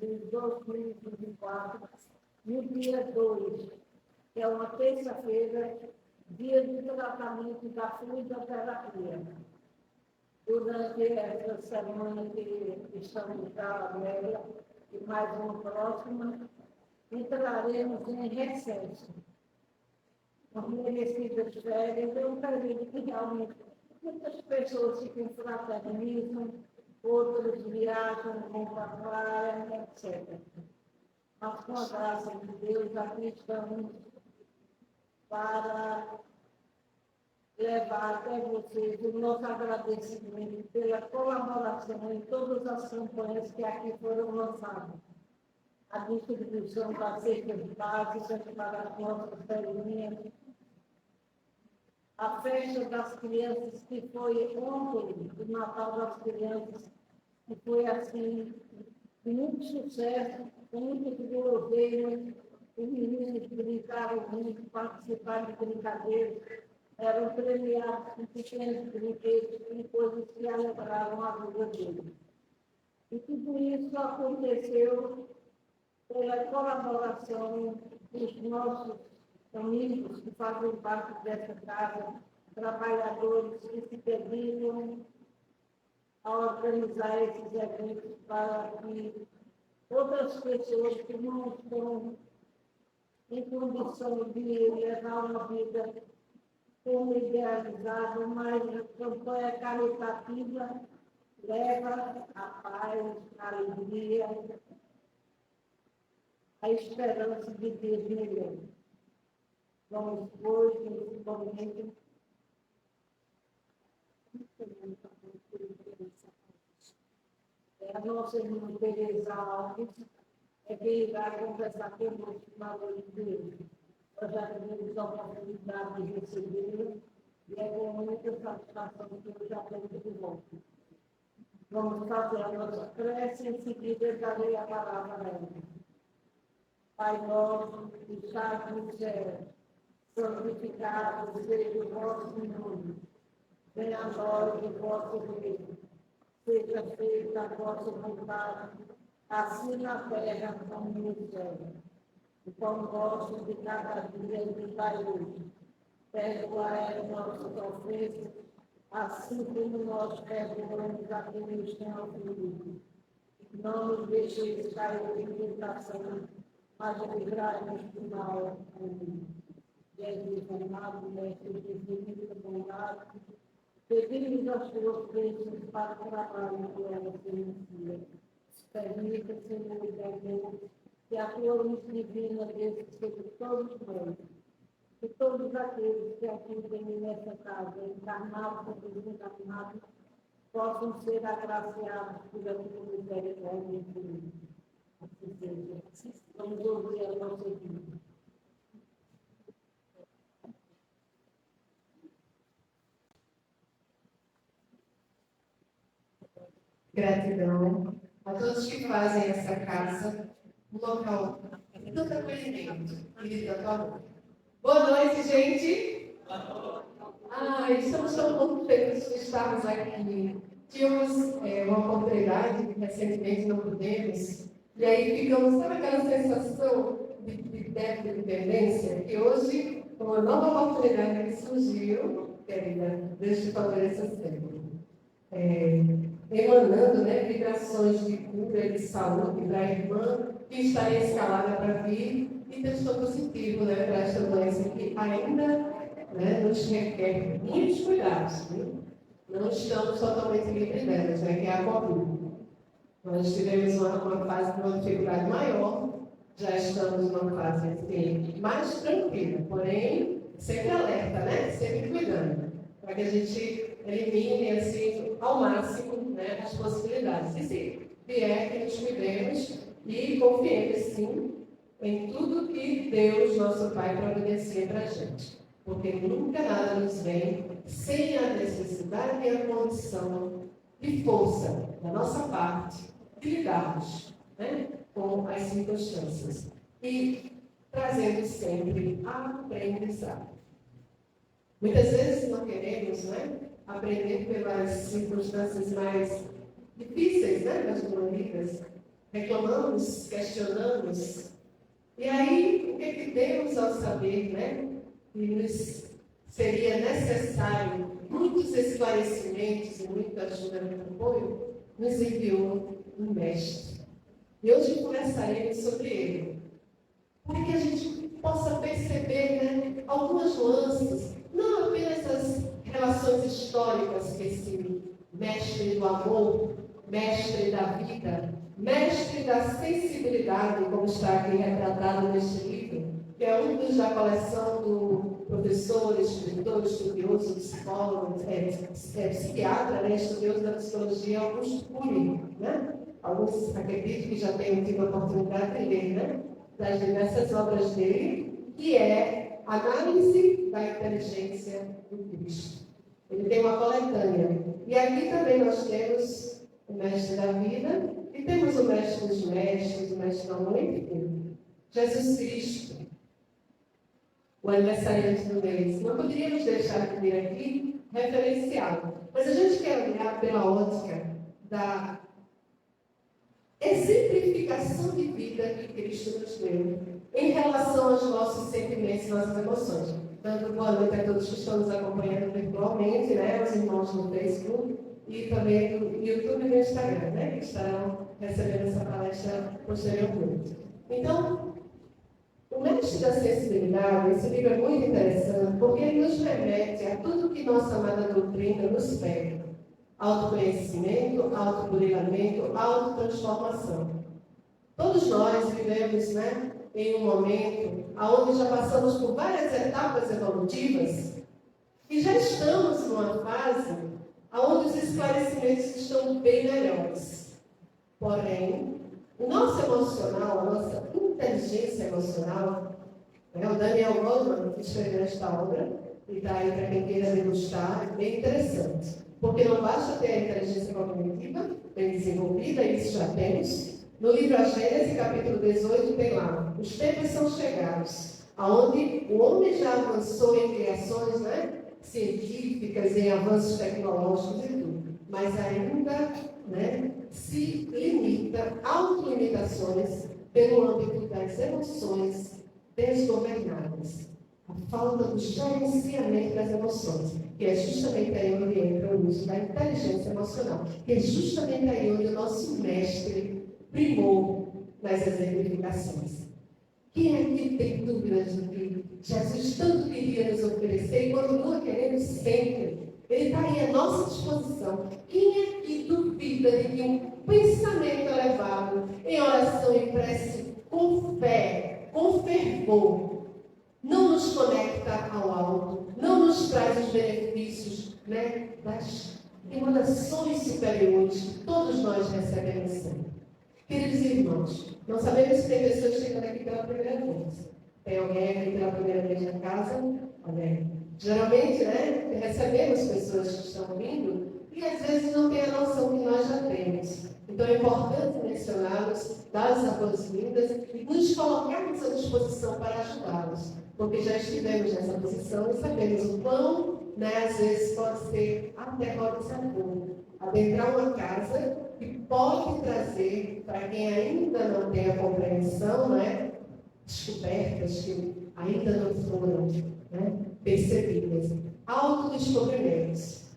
de 2024, no dia 2, que é uma terça-feira, dia de tratamento da fluidoterapia. Durante essa semana que estamos já nela, e mais uma próxima, entraremos em recesso. As merecidas férias é um período que realmente muitas pessoas se confraternizam, outras viajam, vão para a praia, etc. Mas com a graça de Deus, aqui estamos para levar até vocês o nosso agradecimento pela colaboração em todas as campanhas que aqui foram lançadas. A distribuição das cestas básicas para as nossas famílias, a festa das crianças, que foi ontem, o Natal das Crianças, que foi assim, de muito sucesso, com muitas guloseimas, os meninos brincaram muito, participaram de brincadeiras, eram premiados com pequenos brinquedos e coisas que alegraram a vida deles. E tudo isso aconteceu pela colaboração dos nossos amigos que fazem parte dessa casa, trabalhadores que se dedicam a organizar esses eventos para que outras pessoas que não estão em condição de levar uma vida como idealizada, mas a campanha caritativa leva a paz, a alegria, a esperança de Deus melhor. Vamos hoje, nesse momento, a nossa irmã Tereza Alves é quem irá conversar conosco na noite de hoje. Nós já tivemos a oportunidade de recebê-la e é com muita satisfação que eu já tenho de volta. Vamos fazer a nossa prece e em seguida eu darei a palavra a ela. Pai nosso, que estás no céu, santificado seja o vosso nome. Venha a nós o vosso reino. Seja feita a vossa vontade, assim na terra como no céu. O pão nosso de cada dia nos dai hoje. Perdoai as nossas ofensas, assim como nós perdoamos a quem nos tem ofendido. Não nos deixeis cair em tentação, mas livrai-nos do mal. Amém. Jesus amado, mestre de infinita bondade, pedimos as tuas bênçãos para o trabalho que ela se inicia. Permita, Senhor e Deus, que a tua luz divina desça sobre todos nós, que todos aqueles que aqui vêm nessa casa, encarnados ou desencarnados, possam ser agraciados pela tua misericórdia infinita. Assim seja. Vamos ouvir a nossa vida. Gratidão a todos que fazem essa casa um local de tanto acolhimento e de tanto amor. Boa noite, gente! Estamos tão contentes de estarmos aqui. Tínhamos uma oportunidade que recentemente não pudemos, e aí ficamos, sabe aquela sensação de dependência, que hoje, com uma nova oportunidade que surgiu, querida, Deus te favoreça sempre. Emanando vibrações de cura e de saúde para a irmã que está escalada para vir e testou positivo para esta doença que ainda nos requer muitos cuidados. Não estamos totalmente livres delas, que é a Covid. Nós tivemos uma fase de uma dificuldade maior, já estamos numa fase mais tranquila, porém sempre alerta, sempre cuidando, para que a gente elimine ao máximo as possibilidades. E se vier, que nos cuidemos e confiemos sim em tudo que Deus, nosso Pai, providencia para a gente. Porque nunca nada nos vem sem a necessidade e a condição de força da nossa parte de lidarmos com as circunstâncias e trazendo sempre aprendizado. Muitas vezes não queremos aprender pelas circunstâncias mais difíceis das doloridas, reclamamos, questionamos. E aí, o que Deus, ao saber, né, que nos seria necessário muitos esclarecimentos e muita ajuda, muito apoio, nos enviou um mestre. E hoje conversaremos sobre ele, para que a gente possa perceber, né, algumas nuances, não apenas as relações históricas que esse mestre do amor, mestre da vida, mestre da sensibilidade, como está aqui retratado neste livro, que é um dos da coleção do professor, escritor, estudioso, psicólogo, psiquiatra, né, estudioso da psicologia, Augusto Cury, né? Alguns acreditam que já tenham tido a oportunidade de ler, né, das diversas obras dele, que é Análise da Inteligência do Cristo. Ele tem uma coletânea. E aqui também nós temos o mestre da vida, e temos o mestre dos mestres, o mestre do amor, enfim. Jesus Cristo, o aniversariante do mês. Não poderíamos deixar de vir aqui referenciá-lo. Mas a gente quer olhar pela ótica da exemplificação de vida que Cristo nos deu em relação aos nossos sentimentos e nossas emoções. Dando boa noite a todos que estão nos acompanhando virtualmente, né, os irmãos do Facebook e também do YouTube e do Instagram, né, que estarão recebendo essa palestra posteriormente. Então, o mestre da sensibilidade, esse livro é muito interessante, porque ele nos remete a tudo que nossa amada doutrina nos pede. Autoconhecimento, autoburilamento, autotransformação. Todos nós vivemos, né, em um momento onde já passamos por várias etapas evolutivas e já estamos numa fase onde os esclarecimentos estão bem melhores. Porém, o nosso emocional, a nossa inteligência emocional, né, o Daniel Goleman, que escreveu esta obra, e está aí para quem queira degustar, é bem interessante. Porque não basta ter a inteligência cognitiva bem desenvolvida, isso já temos. No livro A Gênese, capítulo 18, tem lá, os tempos são chegados, aonde o homem já avançou em criações, né, científicas, em avanços tecnológicos e tudo, mas ainda, né, se limita, autolimitações pelo âmbito das emoções desgovernadas. A falta do gerenciamento das emoções, que é justamente aí onde entra o uso da inteligência emocional, que é justamente aí onde o nosso mestre primou nas exemplificações. Quem aqui tem dúvidas do que Jesus tanto queria nos oferecer e continua querendo sempre? Ele está aí à nossa disposição. Quem aqui duvida de que um pensamento elevado em oração e prece com fé, com fervor, não nos conecta ao alto, não nos traz os benefícios, né, das emanações superiores que todos nós recebemos sempre? Queridos irmãos, não sabemos se tem pessoas chegando aqui pela primeira vez. Tem alguém aqui pela primeira vez na casa? Amém. Geralmente, né, recebemos pessoas que estão vindo e às vezes não têm a noção que nós já temos. Então é importante mencioná-los, dar as boas-vindas e nos colocarmos à disposição para ajudá-los. Porque já estivemos nessa posição e sabemos o quão, né, às vezes pode ser aterrorizador adentrar uma casa que pode trazer, para quem ainda não tem a compreensão, né, descobertas que ainda não foram, né, percebidas. Autodescobrimentos.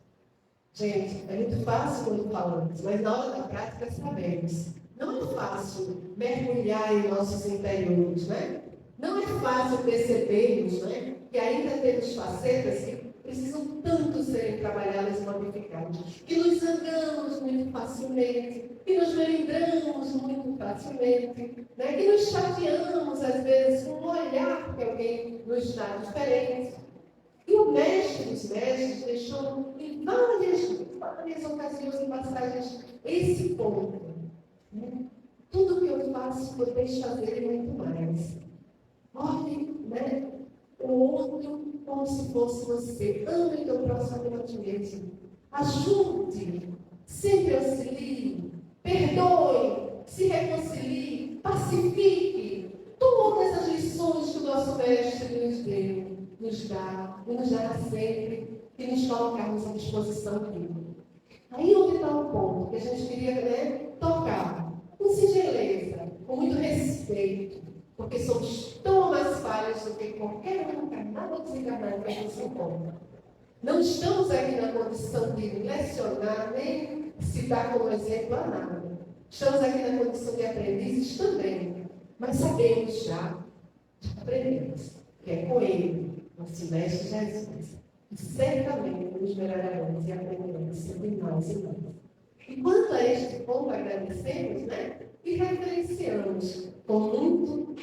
Gente, é muito fácil quando falamos, mas na hora da prática sabemos. Não é fácil mergulhar em nossos interiores, né? Não é fácil percebermos, né, que ainda temos facetas que precisam tanto serem trabalhadas e modificadas, que nos zangamos muito facilmente, que nos melindramos muito facilmente, né? Que nos chateamos, às vezes, com um olhar porque alguém nos dá diferente. E o mestre dos mestres deixou em várias ocasiões e passagens esse ponto. Né? Tudo que eu faço, podeis fazer e muito mais. Olhe, né, o outro como se fosse você. Ame o teu próximo a ti mesmo. Ajude, sempre auxilie, perdoe, se reconcilie, pacifique. Todas as lições que o nosso mestre nos deu, nos dá e nos dará sempre que nos colocarmos à disposição dele. Aí onde está o ponto que a gente queria, né, tocar. com singeleza, com muito respeito, porque somos tão mais falhos do que qualquer um encarnado ou desencarnado que a gente se encontra. Não estamos aqui na condição de lecionar, nem citar como exemplo a nada. Estamos aqui na condição de aprendizes também, mas sabemos já aprendemos, que é com Ele, nosso Mestre Jesus. E certamente nos melhoraremos e aprenderemos sempre mais e mais. E quanto a este ponto agradecemos, né? E referenciamos com muito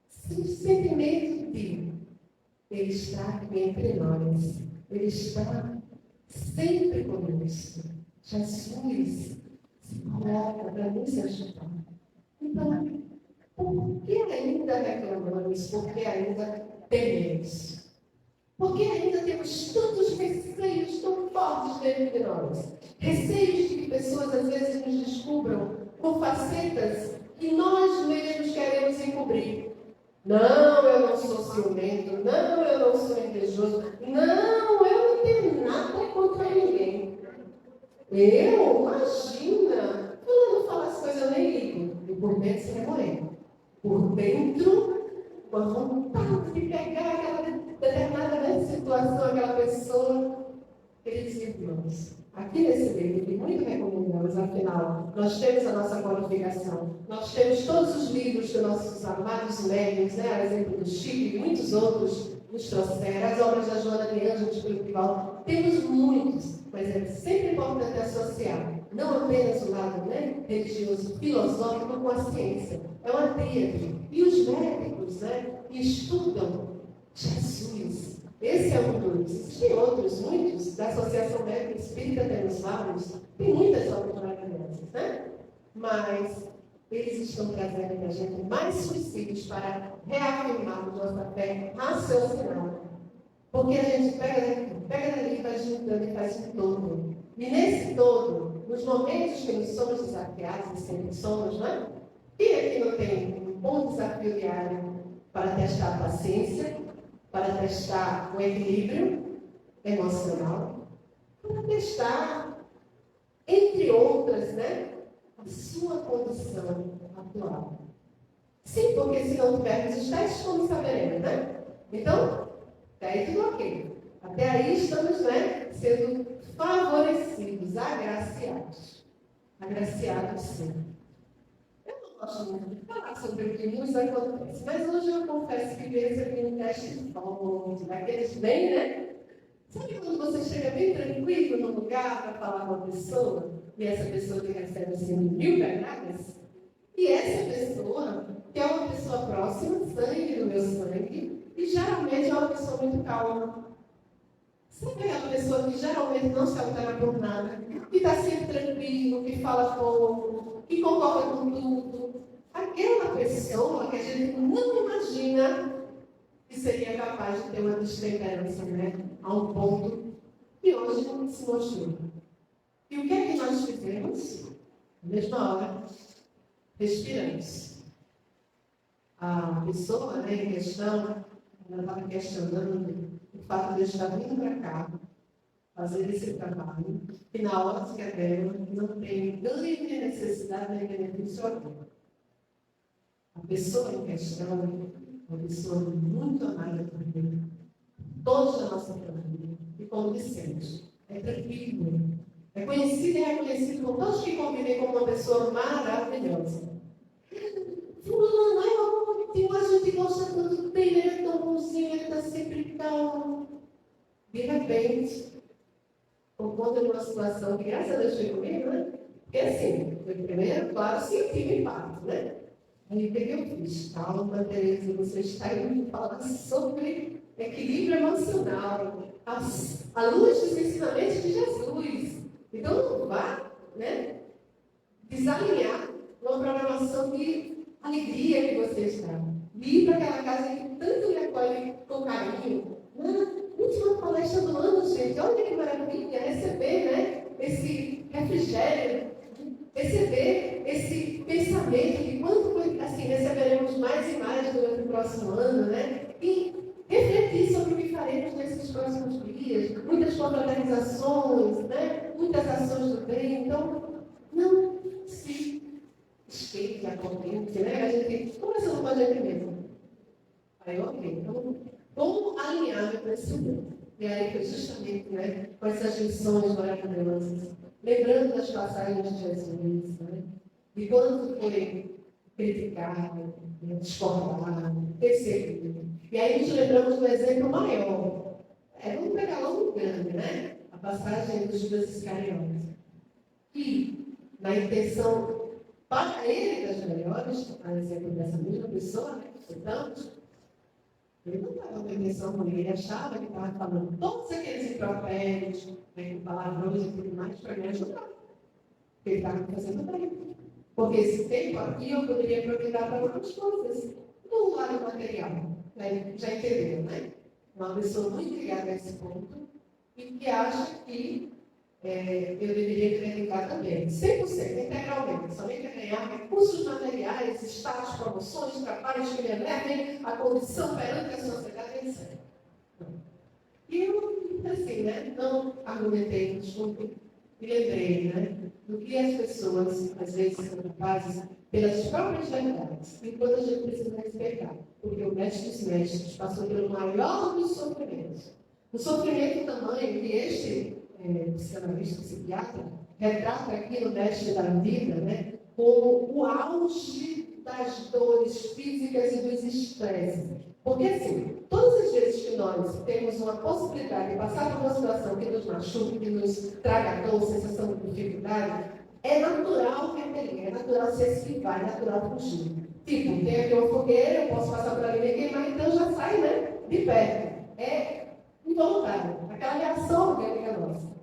sentimento de Ele está aqui entre nós. Ele está sempre conosco. Jesus se coloca para nos ajudar. Então, por que ainda reclamamos? Por que ainda tememos? Por que ainda temos tantos receios tão fortes dentro de nós? Receios de que pessoas às vezes nos descubram com facetas que nós mesmos queremos encobrir. Não, eu não sou ciumento. Não, eu não sou invejoso. Não, eu não tenho nada contra ninguém. Eu? Imagina! Eu não falo as coisas, eu nem ligo. E por dentro você vai morrer. Por dentro, com a vontade de pegar aquela determinada situação, aquela pessoa. Queridos irmãos, aqui nesse livro, que muito recomendamos, afinal, nós temos a nossa qualificação, nós temos todos os livros que nossos amados médiuns, né, a exemplo do Chico e muitos outros, nos trouxeram, as obras da Joana de Ângeles, espiritual, temos muitos, mas é sempre importante associar, não apenas o lado, né, religioso, filosófico com a ciência, é uma tríade. E os médicos, né, que estudam Jesus, esse é um dos. Existem outros, muitos, da Associação Médica Espírita temos vários, tem muitas obras maravilhosas, né? Mas eles estão trazendo para a gente mais subsídios para reafirmarmos nossa fé raciocinal. Porque a gente pega dali e vai juntando e faz um todo. E nesse todo, nos momentos que nos somos desafiados, e sempre somos, né? Quem aqui não tem um bom desafio diário para testar a paciência, para testar o equilíbrio emocional, para testar, entre outras, né, a sua condição atual. Sim, porque se não tivermos os testes, como saberemos, né? Então, até aí tudo ok. Até aí estamos, né, sendo favorecidos, agraciados. Agraciados, sim. Eu não gosto muito de falar sobre o que nos acontece, mas hoje eu confesso que vejo aqui um teste forte, daqueles bem, né? Sabe quando você chega bem tranquilo num lugar para falar com uma pessoa, e essa pessoa te recebe assim 1000 pedradas? E essa pessoa, que é uma pessoa próxima, sangue do meu sangue, e geralmente é uma pessoa muito calma. Sabe aquela pessoa que geralmente não se altera por nada, que está sempre tranquilo, que fala pouco, que concorda com tudo? Aquela pessoa que a gente não imagina que seria capaz de ter uma destemperança, né? A um ponto que hoje não se mostrou. E o que é que nós fizemos? Na mesma hora, respiramos. A pessoa, né, em questão, ela estava questionando o fato de eu estar vindo para cá, fazer esse trabalho, que na ótica dela não tem grande necessidade nem benefício algum. A pessoa em questão é uma pessoa muito amada por Deus, todos da nossa família, e como dissemos, é tranquilo, é conhecido e reconhecido por todos que convivem com uma pessoa maravilhosa. Fulano, ai, amor, a gente gosta tanto dele, ele é tão bonzinho, ele está sempre calmo. De repente, por conta de uma situação que, graças a Deus, foi comigo, né? Porque assim, foi primeiro, claro, senti o impacto, né? Aí o que eu fiz? Calma, Tereza, você está indo falar sobre equilíbrio emocional, à luz dos ensinamentos de Jesus. Então, não vá, né, desalinhar uma programação de alegria que você está. Ir para aquela casa que tanto lhe acolhe com carinho. Última palestra do ano, gente. Olha que maravilha receber, né, esse refrigério, receber esse pensamento de quanto assim, receberemos mais e mais durante o próximo ano, né? E refletir sobre o que faremos nesses próximos dias. Muitas confraternizações, né? Muitas ações do bem. Então, não se esquente, a corrente, né? A gente conversando com a gente mesmo. Aí, ok, então, como alinhar meu pensamento? E aí foi justamente, né, com essas lições maravilhosas, lembrando das passagens de Jesus, né? E quando foi criticado, discordado, perseguido. E aí nos lembramos do exemplo maior. Vamos pegar logo grande, né? A passagem dos Judas Iscariotes. Que, na intenção para ele das melhores, a exemplo dessa mesma pessoa, né? Estudamos, ele não estava com a intenção ruim, ele achava que estava falando todos aqueles impropérios, né, palavrões e tudo mais, para me ajudar. Porque ele estava me fazendo bem. Porque esse tempo aqui eu poderia aproveitar para outras coisas, do lado material. Né? Já entenderam, né? Uma pessoa muito ligada a esse ponto e que acha que eu deveria me dedicar também, 100%, integralmente, somente a ganhar recursos materiais, status, promoções, trabalhos que me levem à condição perante a sociedade, etc. E eu, assim, né, não argumentei, desculpe, me lembrei, né, do que as pessoas, às vezes, são capazes pelas próprias verdades, e quando a gente precisa respeitar, porque o mestre dos mestres passou pelo maior dos sofrimentos. O sofrimento tamanho que este psicanalista, psiquiatra, retrata aqui no mestre da vida, né, como o auge das dores físicas e dos estresses. Porque, assim, todas as vezes que nós temos uma possibilidade de passar por uma situação que nos machuque, que nos traga dor, sensação de dificuldade, é natural repelir, é natural se esquivar, é natural fugir. Tipo, tem aqui uma fogueira, eu posso passar por ali e queimar, então já sai, né, de perto. É involuntário, aquela reação orgânica nossa.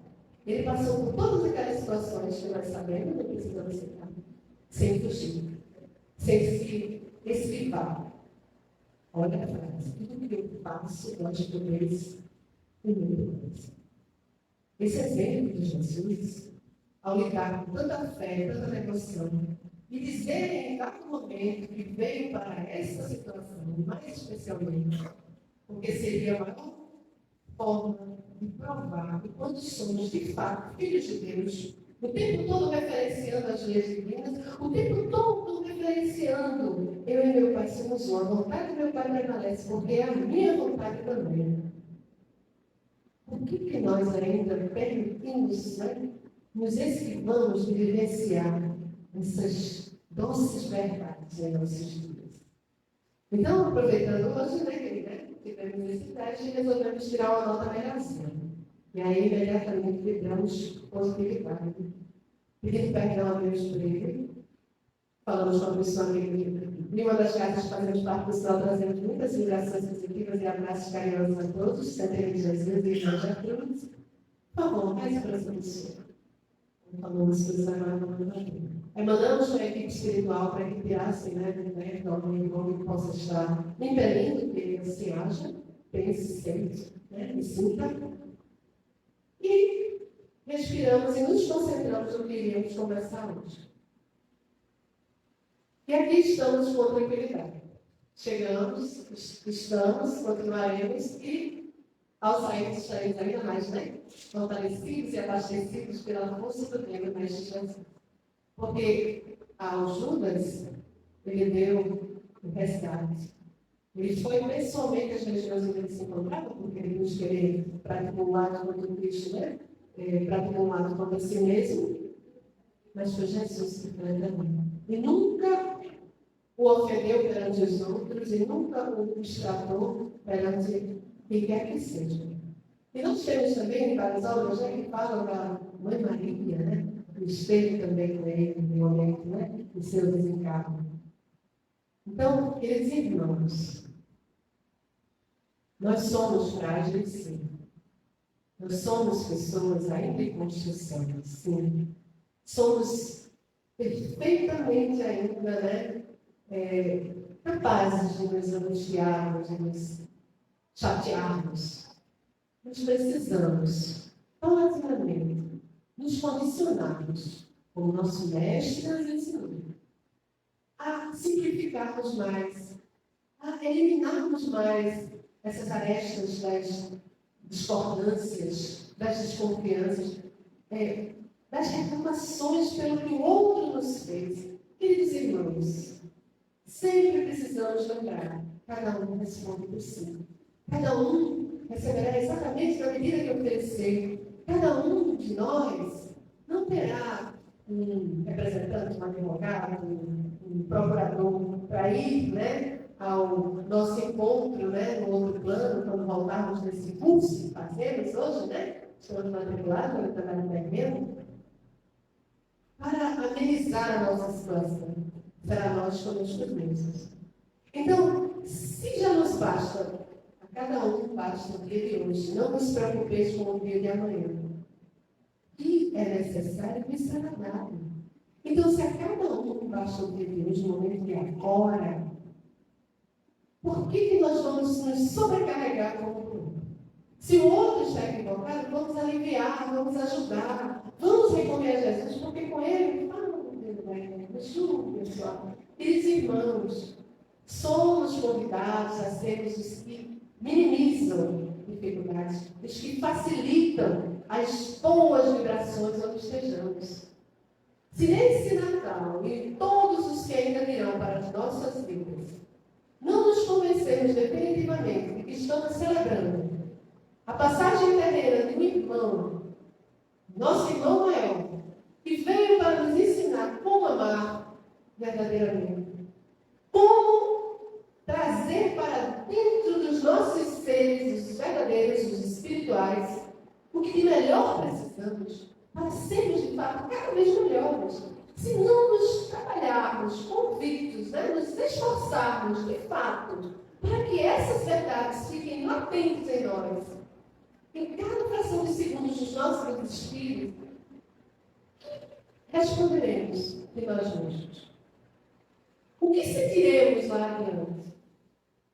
Ele passou por todas aquelas situações que nós sabemos, não precisamos citar, sem fugir, sem se esquivar. Olha a frase, tudo que eu faço, nós podeis unir. Esse exemplo de Jesus, ao lidar com tanta fé, tanta devoção, e dizer em cada momento que veio para essa situação, mais especialmente, porque seria a maior forma de provar que quando somos, de fato, filhos de Deus, o tempo todo referenciando as leis divinas, o tempo todo referenciando eu e meu Pai somos um, a vontade do meu Pai prevalece, porque é a minha vontade também. Por que nós ainda permitimos, né, nos esquivamos de vivenciar essas doces verdades em nossos dias? Então, aproveitando hoje, né, tivemos esse teste e resolvemos tirar uma nota melhorzinha. E aí, imediatamente, vibramos positividade. Pedindo perdão a Deus por ele. Falamos com a pessoa amiga. Em uma das casas que fazemos parte do céu, trazemos muitas vibrações positivas e abraços carinhosos a todos, sempre de Jesus e Irmã Gertrudes. Por favor, reze para essa pessoa. Falamos que isso agora não aí mandamos para a equipe espiritual para que tirassem, né, do inferno, alguém que possa estar impelindo que ele assim haja, pense, sente, né, e sinta. E respiramos e nos concentramos no que iríamos conversar hoje. E aqui estamos com tranquilidade. Chegamos, estamos, continuaremos e, ao sairmos, estaremos ainda mais, né, fortalecidos e abastecidos pela força do Deus Mestre Jesus. Porque ao Judas, ele deu o resgate. Ele foi pessoalmente às regiões onde ele se encontrava, porque ele nos querer praticar um lado contra o Cristo, né? Praticar um lado contra si mesmo, mas foi Jesus que foi também. E nunca o ofendeu perante os outros e nunca o extratou perante quem quer que seja. E nós temos também várias obras que falam da Mãe Maria, né? Que esteve também com ele no momento, né? Do seu desencargo. Então, queridos irmãos, nós somos frágeis, sim. Nós somos pessoas ainda em construção, sim. Somos perfeitamente ainda, né, capazes de nos angustiarmos, de nos chatearmos. Nós precisamos, paulatinamente, nos condicionarmos, como nosso mestre nos ensinou, a simplificarmos mais, a eliminarmos mais essas arestas das discordâncias, das desconfianças, das reclamações pelo que o outro nos fez. Queridos irmãos, sempre precisamos lembrar, cada um responde por si. Cada um receberá exatamente na medida que oferecer. Cada um de nós não terá um representante, um advogado, um procurador para ir, ao nosso encontro, no outro plano, quando voltarmos desse curso que fazemos hoje, estamos matriculados para trabalhar no terreno, para amenizar a nossa situação. Será nós conosco mesmos. Então, se já nos basta, a cada um basta o dia de hoje, não nos preocupeis com o dia de amanhã. E é necessário que isso seja dado. Então, se a cada um basta o dia de hoje, no momento de agora, por que nós vamos nos sobrecarregar com o outro? Se o outro está equivocado, vamos aliviar, vamos ajudar, vamos recorrer a Jesus, porque com ele, juro, pessoal, queridos irmãos, somos convidados a sermos os que minimizam dificuldades, os que facilitam as boas vibrações onde estejamos. Se nesse Natal e todos os que ainda virão para as nossas vidas, não nos convencermos definitivamente de que estamos celebrando a passagem terrena de um irmão, nosso irmão maior, que veio para nos ensinar como amar verdadeiramente, como trazer para dentro dos nossos seres, os verdadeiros, os espirituais, o que de melhor precisamos para sermos de fato cada vez melhores. Se não nos trabalharmos convictos, nos esforçarmos de fato, para que essas verdades fiquem latentes em nós, em cada fração de segundos dos nossos espíritos, responderemos de nós mesmos. O que sentiremos lá adiante?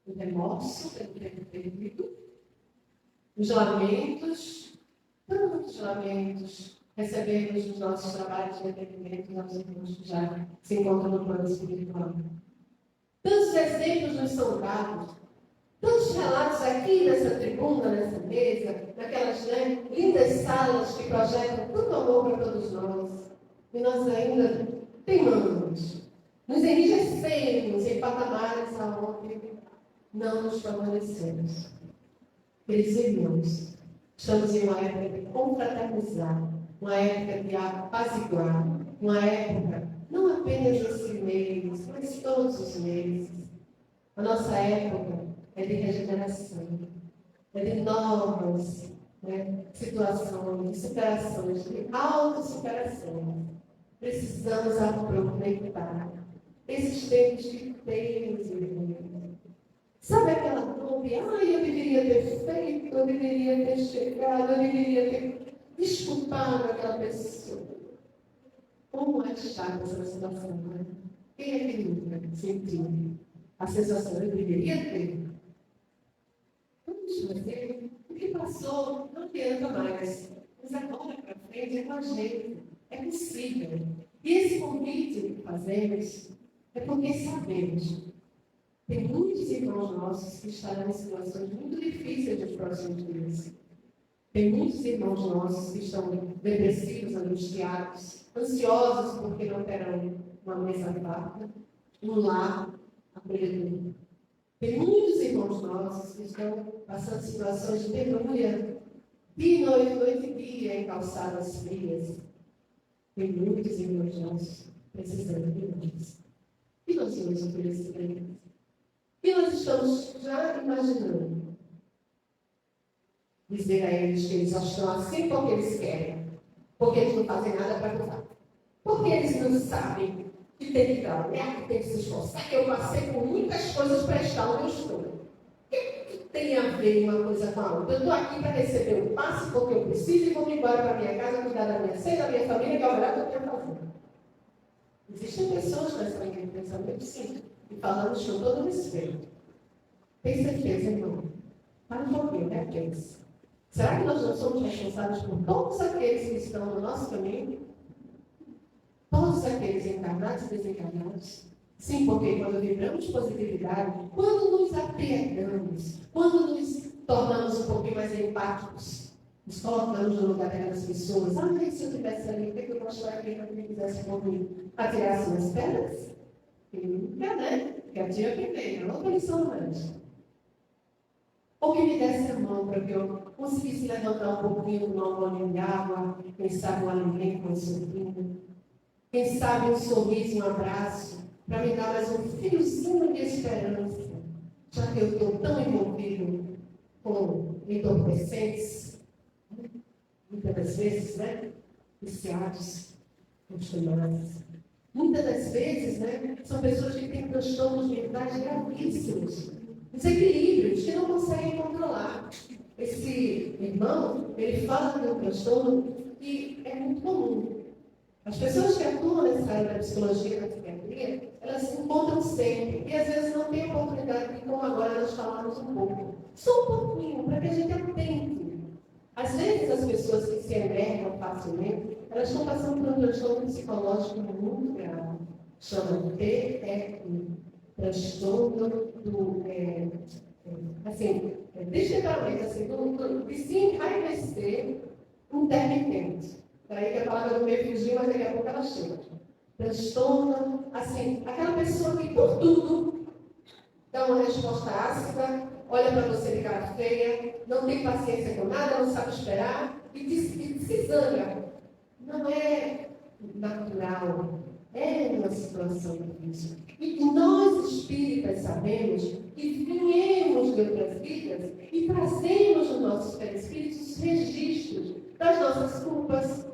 O remorso pelo tempo perdido, os lamentos, tantos lamentos recebemos nos nossos trabalhos de atendimento aos irmãos que já se encontram no plano espiritual. Tantos exemplos nos são dados, tantos relatos aqui nessa tribuna, nessa mesa, naquelas lindas salas que projetam tanto amor para todos nós. E nós ainda teimamos, nos enrijecemos em patamares aonde não nos favorecemos. Queridos irmãos, estamos em uma época de confraternizar, uma época de apaziguar, uma época não apenas esse mês, mas todos os meses. A nossa época é de regeneração, é de novas situações, de superações, de autossuperação. Precisamos aproveitar esses tempos que temos, irmãos. Sabe aquela dúvida? Eu deveria ter feito, eu deveria ter chegado, eu deveria ter desculpado aquela pessoa. Como é chata essa situação, né? Quem é que nunca sentiu a sensação eu deveria ter? Vamos fazer o que passou, não adianta mais. Mas agora para frente é com a gente. É possível. E esse convite que fazemos é porque sabemos. Tem muitos irmãos nossos que estarão em situações muito difíceis nos próximos dias. Tem muitos irmãos nossos que estão depressivos, angustiados, ansiosos porque não terão uma mesa farta, um lar acolhedor. Tem muitos irmãos nossos que estão passando situações de penúria, de noite e dia, em calçadas frias. Tem muitos irmãos nossos precisando de nós. E nós vamos oferecer para eles. E nós estamos já imaginando dizer a eles que eles estão assim porque eles querem, porque eles não fazem nada para ajudar, porque eles não sabem que tem que trabalhar, que tem que se esforçar, que eu passei por muitas coisas para estar onde eu estou. O que tem a ver uma coisa com a outra? Eu estou aqui para receber o passe porque eu preciso e vou embora para a minha casa, cuidar da minha ceia, da minha família, que é o melhor que eu tenho a fazer. Existem pessoas nessa linha de pensamento, sim, e falamos com todo respeito. Tem certeza, irmão? Para um pouquinho, né, James? Será que nós não somos responsáveis por todos aqueles que estão no nosso caminho? Todos aqueles encarnados e desencarnados? Sim, porque quando vibramos positividade, quando nos apiedamos, quando nos tornamos um pouquinho mais empáticos, Nos colocamos no lugar daquelas pessoas. Ah, se eu estivesse ali, o que eu gostaria que ele fizesse por mim? Atirasse nas pedras? Nunca, né? Que atira primeiro, outra lição mais. Ou que me desse a mão para que eu conseguisse levantar um pouquinho de uma bolinha de água, quem sabe um alimento com um sorriso, quem sabe um sorriso, um abraço, para me dar mais um fiozinho de esperança, já que eu estou tão envolvido com entorpecentes, muitas das vezes, né? Viciados, costumados. Muitas das vezes, né? São pessoas que têm transtornos mentais gravíssimos, desequilíbrios que não conseguem controlar. Esse irmão, ele fala de um transtorno que é muito comum. As pessoas que atuam nessa área da psicologia e da psiquiatria, elas se encontram sempre e às vezes não têm oportunidade de, como agora nós falamos um pouco. Só um pouquinho, para que a gente atente. Às vezes as pessoas que se envergam facilmente, elas estão passando por um transtorno psicológico muito grave. Chama TEI, transtorno do, destemperamento, de se enraivecer intermitente. Daí que a palavra do meio fugiu, mas daqui a pouco ela chega. Transtorno, assim, aquela pessoa que por tudo dá uma resposta ácida, olha para você de cara feia, não tem paciência com nada, não sabe esperar e se zanga. Não é natural, é uma situação difícil. E nós espíritas sabemos que viemos de outras vidas e trazemos nos nossos perispíritos registros das nossas culpas,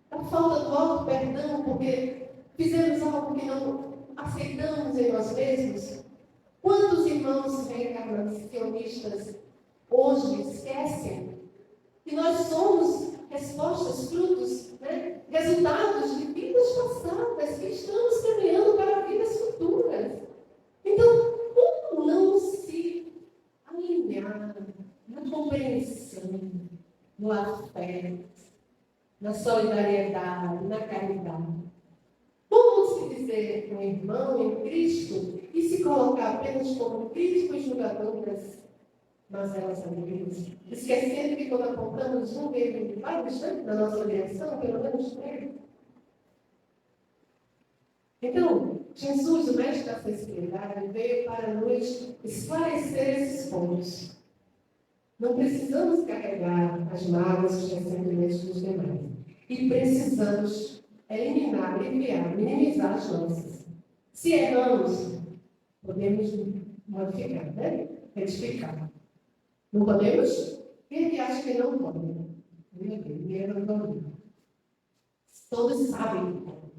da falta do auto-perdão, porque fizemos algo que não aceitamos em nós mesmos. Quantos irmãos reencarnacionistas hoje esquecem que nós somos respostas, frutos, né, resultados de vidas passadas, que estamos caminhando para vidas futuras. Então, como não se alinhar na compreensão, no afeto, na solidariedade, na caridade? Como se dizer um irmão em Cristo e se colocar apenas como crítico e julgador das mazelas amigas, esquecendo que quando apontamos um, ele vai bastante na nossa direção, pelo menos três. Então, Jesus, o mestre da sensibilidade, veio para nos esclarecer esses pontos. Não precisamos carregar as mágoas e os ressentimentos dos demais. E precisamos eliminar, aliviar, minimizar as nossas. Se erramos, podemos modificar, né? Retificar. Não podemos? Quem acha que não pode? Todos sabem que podem.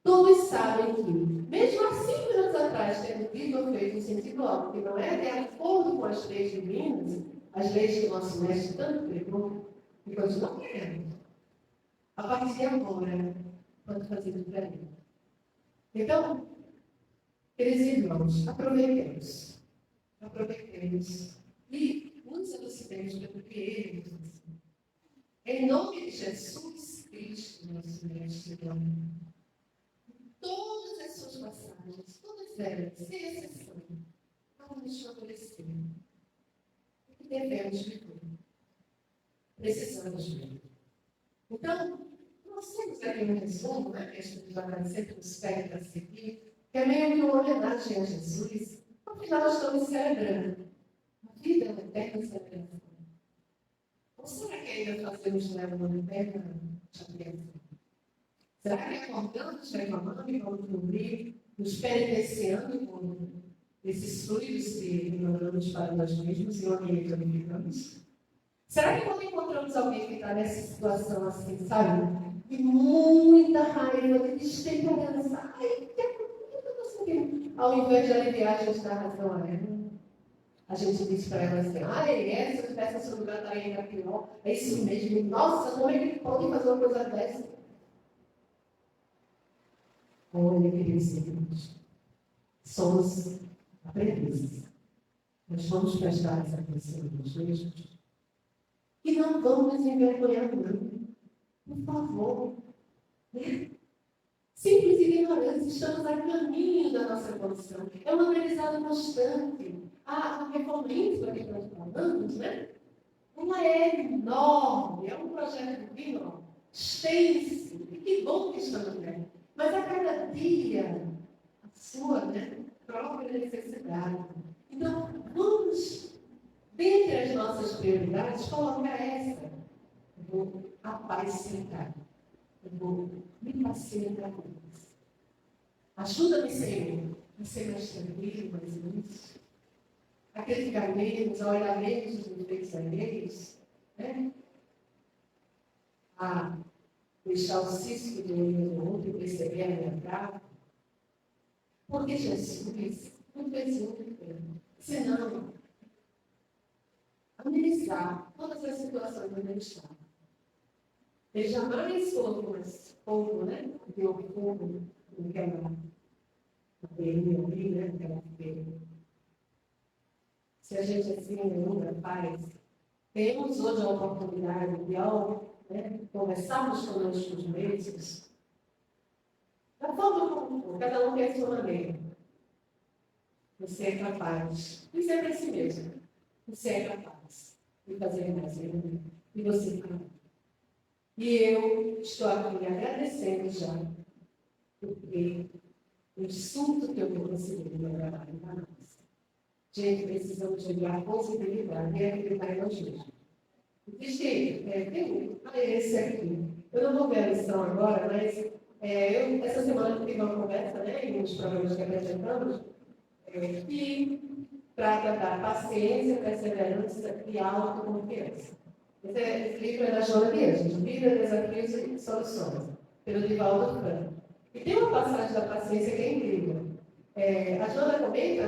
Todos sabem que, mesmo há 5 minutos atrás, tendo dito ou feito um sentido alto, que não é de acordo com as leis divinas, as leis que o nosso mestre tanto pregou, e continua querendo. A partir de agora, pode fazer diferente. Então, queridos irmãos, aproveitemos. Aproveitemos. E nos elucidemos pelo que ele nos ensina. Em nome de Jesus Cristo, nosso mestre, todas as suas passagens, todas elas, sem exceção, vão nos favorecer. O que devemos viver? Precisamos ver. Então, nós temos aqui um resumo, né, que a gente vai agradecer por espero para seguir, que é meio que uma homenagem a Jesus. Afinal, nós estamos celebrando a vida é uma eterna celebração. Ou será que ainda fazemos uma eterna chateação? Será que acordamos reclamando e vamos dormir, nos penitenciando com esses fluidos que mandamos para nós mesmos e o ambiente onde ficamos? Será que quando encontramos alguém que está nessa situação assim, sabe? De muita raiva, de destemperança, ai, o que eu estou sentindo? Ao invés de aliviar, a gente dá razão a ela. A gente diz para ela assim, se eu tivesse esse lugar, estaria ainda pior. É isso mesmo. Nossa, como é que pode fazer uma coisa dessa? Olha, queridos irmãos, somos aprendizes. Nós vamos prestar essa atenção nos mesmos. E não vamos nos envergonhar, não. Por favor. Simples ignorância, estamos a caminho da nossa evolução. É um aprendizado constante. A reforma íntima que nós falamos, né? Ela é enorme, é um projeto divino, extenso, e que bom que estamos vendo. Mas a cada dia, a sua própria necessidade. Então, vamos, dentre as nossas prioridades, colocar essa. Eu vou apacentar. Eu vou me pacientar com isso. Ajuda-me, Senhor, a ser mais tranquilo, mais lúcido. A criticar menos, a olhar menos os defeitos alheios, né? A deixar o cisco de olho no outro e perceber a minha cara. Porque Jesus não fez muito bem. Senão, amenizar todas as situações onde ele está. Ele jamais colocou esse fogo, né? Deu fogo naquela bateria ali, né? Naquela bateria. Se a gente assim ainda faz, temos hoje a oportunidade de, ao conversarmos conosco os mesmos, da forma como for, cada um tem a sua maneira. Você é capaz de ser para si mesmo. Você é capaz de fazer mais ainda. E você fala. E eu estou aqui agradecendo já, porque o insulto que eu estou conseguindo no meu trabalho para nós. Gente, precisamos de olhar possibilidade e acreditar em nós mesmos. Existe, tem esse aqui. Eu não vou ver a lição agora, mas essa semana eu tive uma conversa, em uns programas que apresentamos, que trata da paciência, perseverança e autoconfiança. Esse livro é da Joana Dias, Vida, Desafios e Soluções, pelo Divaldo Franco. E tem uma passagem da paciência que é incrível. A Joana comenta,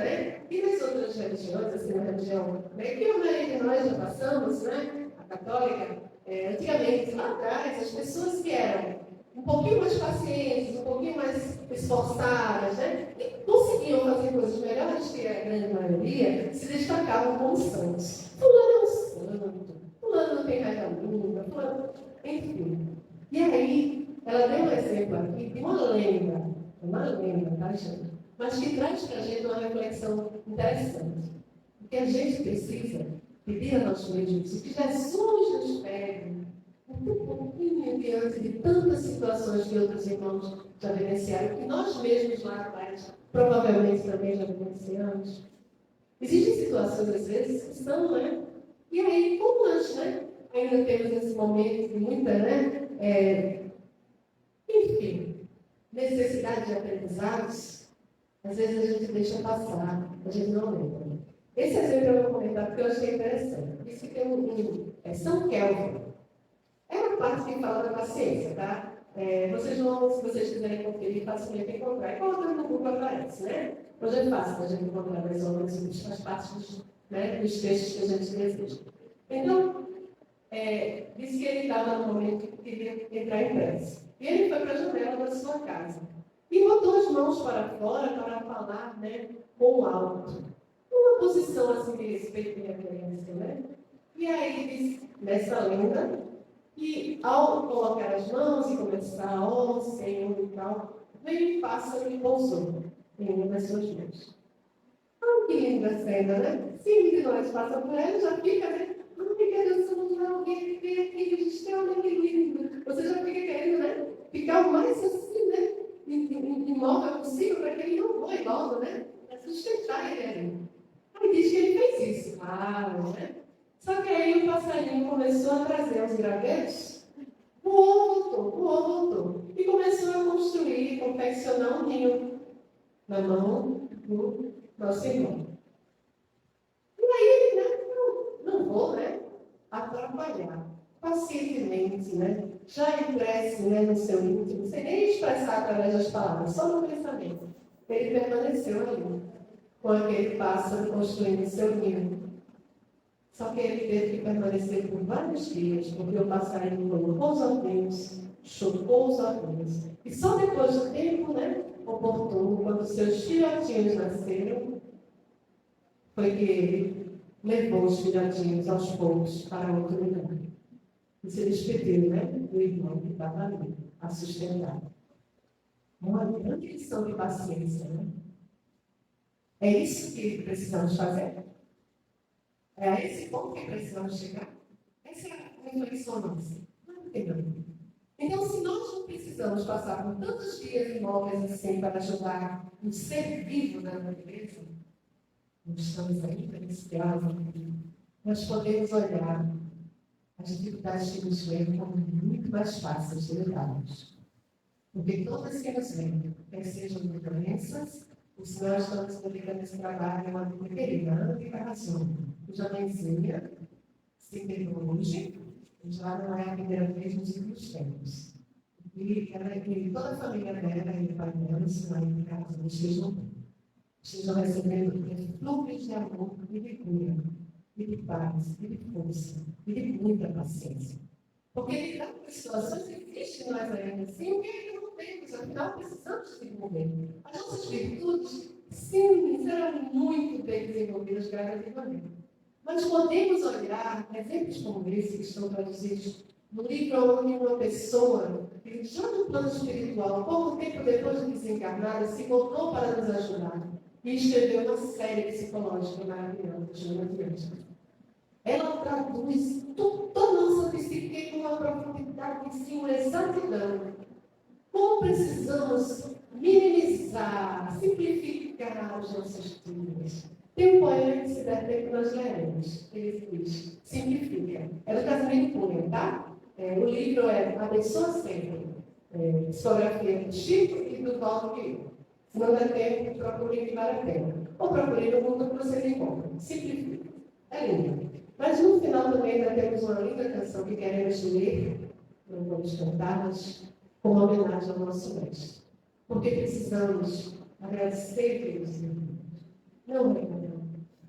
e nas outras religiões, assim, na religião, que a maioria de nós já passamos, a católica, antigamente, lá atrás, as pessoas que eram um pouquinho mais pacientes, um pouquinho mais esforçadas, e conseguiam fazer coisas melhores que a grande maioria, se destacavam como santos. Fulano é um santo, fulano não tem raiva nunca, fulano... Enfim. E aí, ela deu um exemplo aqui de uma lenda, tá, gente? Mas que traz para a gente uma reflexão interessante. Porque a gente precisa pedir a nós mesmos o que Jesus nos pede, um pouquinho diante de tantas situações que outros irmãos já vivenciaram, que nós mesmos lá atrás provavelmente também já vivenciamos. Existem situações, às vezes, que são, E aí, como nós, ainda temos esse momento de muita, enfim, necessidade de aprendizados, às vezes a gente deixa passar, a gente não lembra. Esse exemplo eu vou comentar porque eu achei interessante. Diz que tem São Kelvin. É uma parte que fala da paciência, tá? Vocês vão, se vocês quiserem conferir, facilmente encontrar. E colocando no Google aparece, Hoje é fácil a gente encontrar mais ou menos isso, faz parte dos textos que a gente deseja. Então, disse que ele estava no momento que queria entrar em prece. E ele foi para a janela da sua casa. E botou as mãos para fora para falar, com alto. Uma posição assim de respeito e reverência, E aí diz, nessa lenda, que ao colocar as mãos e começar, ó Senhor e tal, veio um pássaro e pousou em uma das suas mãos. Ah, que linda cena, Se um de nós passa por ela, já fica, Ai, que Deus, somos alguém que vem aqui, a gente tem alguém que lindo. Você já fica querendo, Ficar o mais assim, imóvel possível para que ele não voe logo, Para sustentar ele ali. Aí diz que ele fez isso, claro, Só que aí o passarinho começou a trazer os gravetos, o voltou. E começou a construir, confeccionar um ninho na mão do nosso irmão. E aí ele, não vou, atrapalhar. Pacientemente, já impresse, no seu íntimo, sem nem expressar através das palavras, só no pensamento. Ele permaneceu ali, com aquele pássaro construindo seu ninho. Só que ele teve que permanecer por vários dias, porque o passarinho colocou os ovinhos, chocou os ovinhos. E só depois do tempo, oportuno, quando seus filhotinhos nasceram, foi que ele levou os filhotinhos aos poucos para outro lugar. E se despediu, do irmão que estava ali, a sustentar. Uma grande lição de paciência, É isso que precisamos fazer? É a esse ponto que precisamos chegar? reflexão nossa. Então, se nós não precisamos passar por tantos dias imóveis assim para ajudar um ser vivo na natureza, não estamos ainda nesse grau, nós podemos olhar as dificuldades que nos vêm como muito mais fáceis de lidarmos. Porque todas que nos vêm, quer sejam de doenças, ou se nós estamos dedicando esse trabalho, uma vida querida, Ana de Carração, cuja mãezinha se perdeu hoje, já não é a primeira vez nos últimos tempos. E ela e toda a família dela e o pai dela, se não é de Carração, estejam recebendo flores de amor e de cura, e de paz, e de força, e de muita paciência. Porque lidar com situações difíceis nós ainda assim, o que é que não temos? Afinal, precisamos desenvolver. As nossas virtudes, sim, serão muito bem desenvolvidas gradativamente. Mas podemos olhar exemplos como esse que estão traduzidos no livro onde uma pessoa, que já no plano espiritual, pouco tempo depois de desencarnada, se voltou para nos ajudar e escreveu uma série psicológica maravilhosa, chamada. Ela traduz toda a nossa psique com uma profundidade e uma exatidão. Como precisamos minimizar, simplificar os nossos dias. Tem um poema que se der tempo nós leremos. Ele diz, simplifica. É do Casimiro Cunha, tá? O livro é Abençoa Sempre. Psicografia do Chico e do Valdo. Se não der tempo, procure que vale a pena. Ou procure no mundo que você encontra. Simplifica. É lindo. Mas no final também ainda temos uma linda canção que queremos ler, não vamos cantar, mas com homenagem ao nosso mestre. Porque precisamos agradecer pelos irmãos. Não reclamar.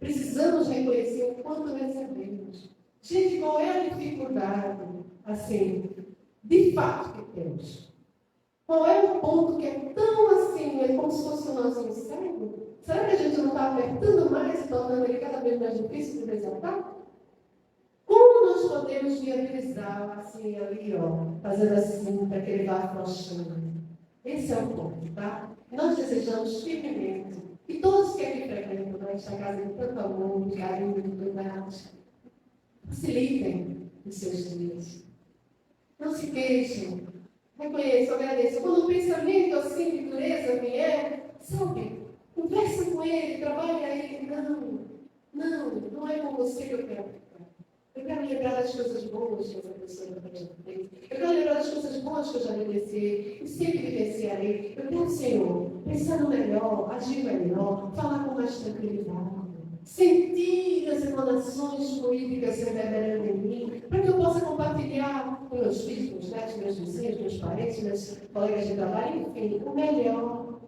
Precisamos reconhecer o quanto recebemos. Gente, qual é a dificuldade, assim, de fato que temos? Qual é o ponto que é tão assim, é como se fosse o nosso cérebro? Será que a gente não está apertando mais, tornando ele cada vez mais difícil de desatar? Como nós podemos viabilizar, assim, ali, ó, fazendo assim, para que ele vá afrouxando? Esse é o ponto, tá? Nós desejamos firmemente que todos que aqui frequentam esta casa de tanto amor, de carinho, de cuidado, facilitem os seus dias. Não se queixem. Reconheçam, agradeçam. Quando um pensamento assim de dureza vier, sabe, conversa com ele, trabalha aí. Não é com você que eu quero. Eu quero lembrar das coisas boas que essa pessoa já fez. Eu quero lembrar das coisas boas que eu já vivenciei e sempre vivenciarei. Eu quero, Senhor, pensar no melhor, agir melhor, falar com mais tranquilidade, sentir as emanações fluídicas reverberando em mim, para que eu possa compartilhar com meus filhos, meus netos, meus vizinhos, meus parentes, meus colegas de trabalho, enfim, o melhor.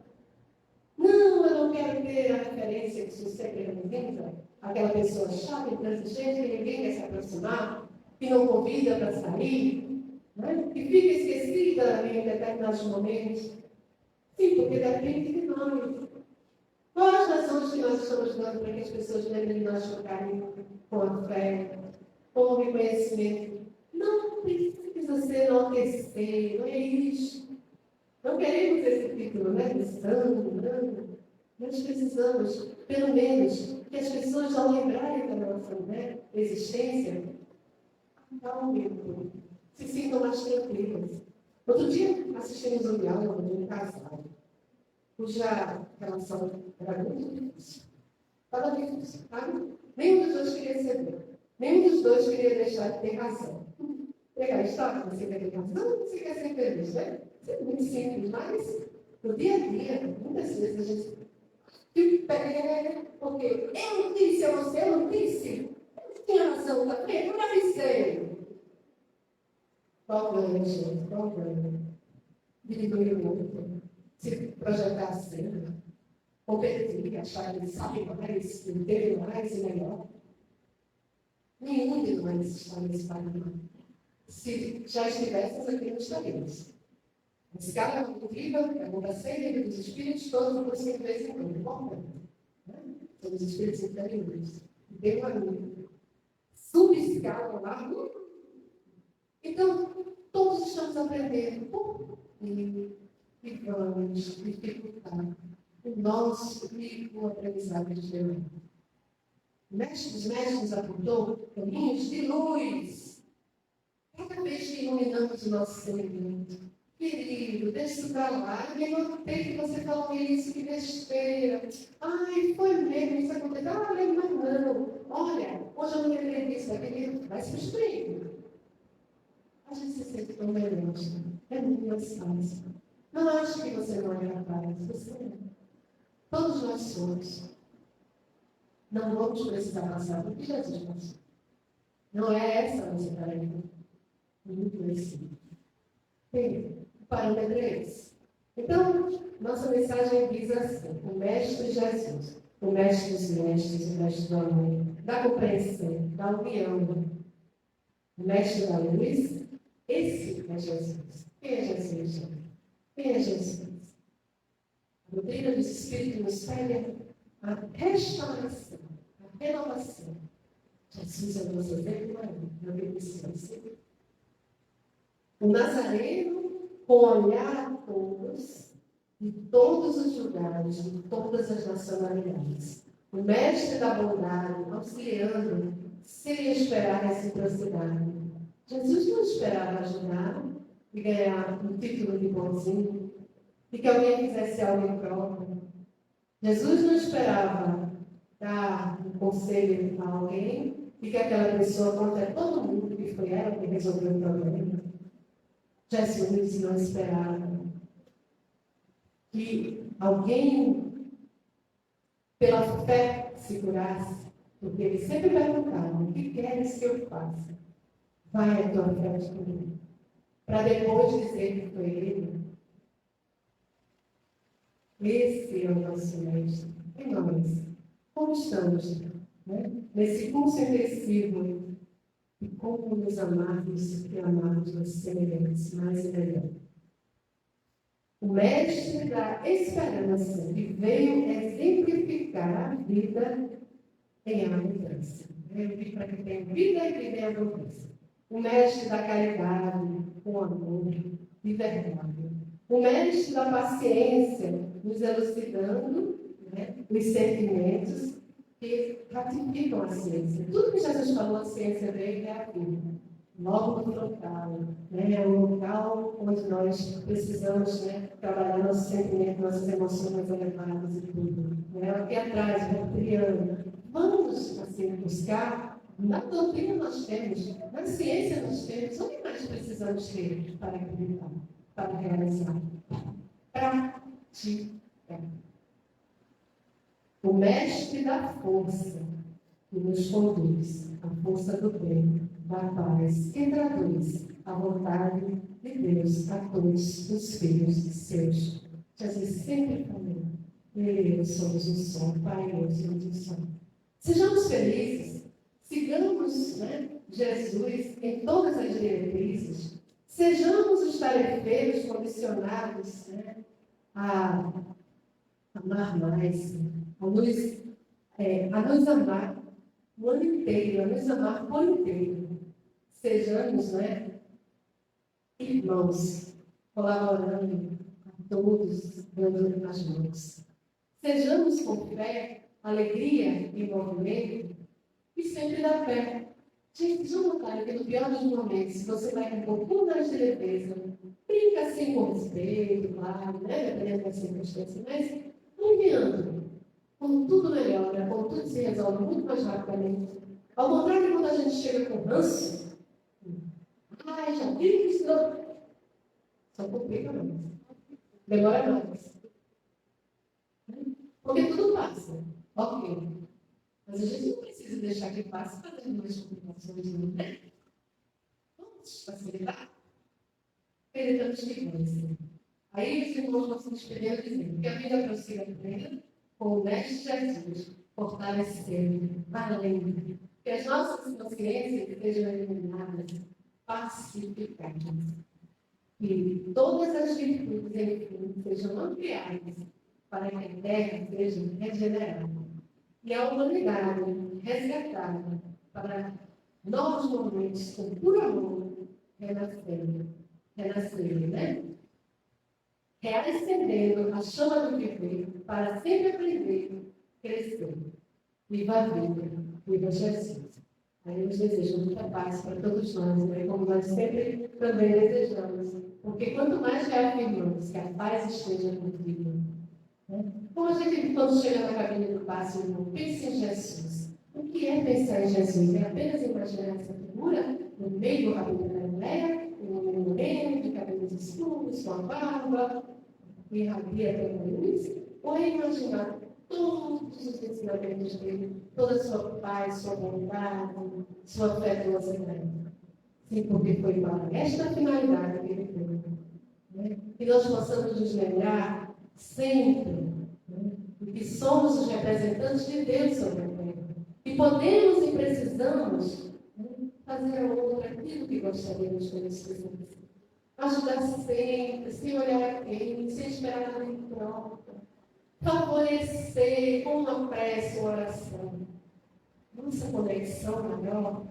Não, eu não quero ter a referência que sempre é bem-vinda, aquela pessoa chata, intransigente, que ninguém quer se aproximar, que não convida para sair, né? Que fica esquecida em determinados momentos. Sim, porque depende de nós. Quais as razões que nós estamos dando para que as pessoas lembrem de nós com carinho, com a fé, com o reconhecimento? Não precisa ser enaltecer, não é isso. Não queremos esse título, né? De santo, não. Nós precisamos, pelo menos, que as pessoas, ao lembrarem da nossa, né, existência, acalmem, se sintam mais tranquilas. Outro dia, assistimos um diálogo de um casal, cuja relação era muito difícil. Estava difícil, sabe? Nenhum dos dois queria ceder. Nenhum dos dois queria deixar de ter razão. Pegar história, você quer ter razão, você quer ser feliz, né? Isso é muito simples, mas no dia a dia, muitas vezes a gente porque eu disse a você, eu não disse. Eu tinha razão também, eu não avisei. Qual ganho, gente? Qual ganho? Diminuir o outro, se projetar assim, competir, achar que ele sabe mais, entende mais e melhor. Nenhum de nós está nesse patamar. Se já estivéssemos aqui, não estaríamos. A escala é muito viva, pergunta 100 livros dos espíritos, todos por 5 vezes em quando. Bom, são os espíritos interiores. Tem uma subescala lá. Então, todos estamos aprendendo. E vamos dificultar o nosso rico aprendizado de Deus. O mestre dos mestres apontou caminhos de luz. Cada vez que iluminamos o nosso sentimento, querido, deixa isso para lá. Eu nem notei que você falou isso, que besteira. Ai, foi mesmo, isso aconteceu. Ah, lembra, não. Olha, hoje eu não lembrei disso, aquele vai se frustrando. A gente se sente tão melhor. É muito mais fácil. Não acho que você não é capaz. Você é. Todos nós somos. Não vamos precisar passar por que Jesus passou. Não é essa a nossa tarefa. Muito mais simples. Bem, o parâmetro é esse. Então, nossa mensagem diz assim: o Mestre Jesus, o Mestre dos Mestres, o Mestre do amor, da compreensão, da união, o Mestre da luz, esse é Jesus. Quem é Jesus? Quem é Jesus? A doutrina do Espírito nos pede a restauração, a renovação. Jesus é o nosso exemplo na beneficência. O Nazareno, com olhar a todos, de todos os lugares, de todas as nacionalidades. O mestre da bondade, auxiliando, sem esperar reciprocidade. Jesus não esperava ajudar e ganhar um título de bonzinho, e que alguém fizesse algo em troca. Jesus não esperava dar um conselho a alguém e que aquela pessoa conte a todo mundo que foi ela que resolveu o problema. Jesus não esperava que alguém, pela fé, se curasse, porque ele sempre perguntava: o que queres que eu faça? Vai a tua fé te curar. Para depois dizer que foi ele. Esse é o nosso mestre. E nós, como estamos, né? Nesse curso intensivo, e como nos amarmos e amarmos os semelhantes mais e melhor. O mestre da esperança, que veio exemplificar a vida em abundância. Veio para que tenha vida e vida em abundância. O mestre da caridade, o amor de verdade. O mestre da paciência, nos elucidando, né, os sentimentos que ratificam a ciência. Tudo que Jesus falou, a ciência veio é a vida. Logo no frontal, né? É o local onde nós precisamos, né, trabalhar nossos sentimentos, nossas emoções elevadas e tudo. Né? Aqui atrás, triângulo. Vamos, assim, buscar. Na doutrina nós temos, na ciência nós temos. O que mais precisamos ter para acreditar, para realizar? Prática. O mestre da força que nos conduz, a força do bem, da paz, que traduz a vontade de Deus a todos os filhos seus. Jesus sempre falou: Ele e eu somos um só, Pai e eu somos um só. Sejamos felizes, sigamos, né, Jesus em todas as diretrizes, sejamos os tarefeiros condicionados, né, a amar mais, a nos amar o ano inteiro, a nos amar o ano inteiro. Sejamos, né, irmãos, colaborando a todos, dando as mãos. Sejamos com fé, alegria e movimento, e sempre da fé. Gente, já notaram que no pior dos momentos, se você vai com um pouquinho mais de leveza, brinca assim com respeito, claro, né, dependendo da circunstância, mas aliviando. Quando tudo melhora, quando tudo se resolve muito mais rapidamente. Ao contrário, quando a gente chega com ranço, ai, já vi que isso não. Só complica mais. Demora mais. Porque tudo passa. Ok. Mas a gente não precisa deixar que passe para ter mais complicações, não é? Vamos facilitar? Acreditamos que vamos. Aí os irmãos vão se despedindo dizendo que a vida prossiga plena com o Mestre Jesus, fortalecendo, além, que as nossas consciências sejam iluminadas, pacificadas, que todas as virtudes, enfim, sejam ampliadas para que a terra seja regenerada e a humanidade resgatada para novos momentos com puro amor renascendo, né? Reacendendo a chama do viver para sempre aprender, crescer. Viva a vida, viva Jesus. Aí eu desejo muita paz para todos nós, né? Como nós sempre também desejamos. Porque quanto mais reafirmamos que a paz esteja contigo, né? Como a gente, quando chega na cabine do passe, pensa em Jesus. O que é pensar em Jesus? É apenas imaginar essa figura no meio do rabino da Galileia, um homem moreno, de cabelos escuros, com a barba, e rabia até a luz? Ou é imaginar todos os ensinamentos dele, toda a sua paz, sua bondade, sua afetuosidade? Sim, porque foi para esta finalidade que ele veio. Né? Que nós possamos nos lembrar sempre, né, de que somos os representantes de Deus sobre a terra. E podemos e precisamos, né, fazer ao outro aquilo que gostaríamos que eles fizessem. Ajudar sempre, sem olhar a quem, sem esperar nada em troca. Favorecer com uma prece, uma oração. Nossa conexão maior,